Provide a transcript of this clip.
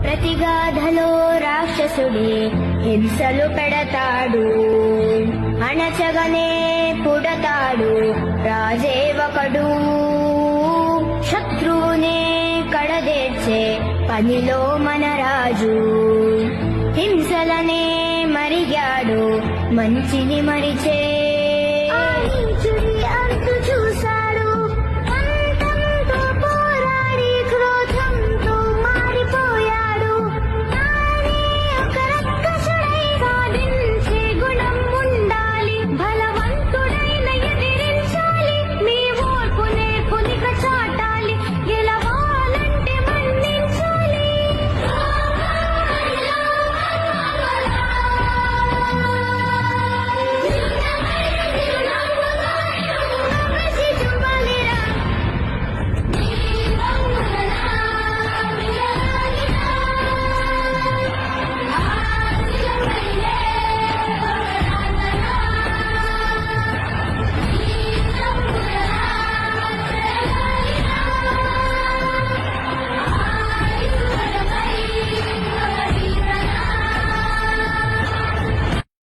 ప్రతిగాధలో రాక్షసుడే హింసలు పెడతాడు, అణచగనే పుడతాడు రాజే ఒకడు. శత్రువునే కడదేర్చే పనిలో మన రాజు, హింసలనే మరిగాడు మంచిని మరిచే.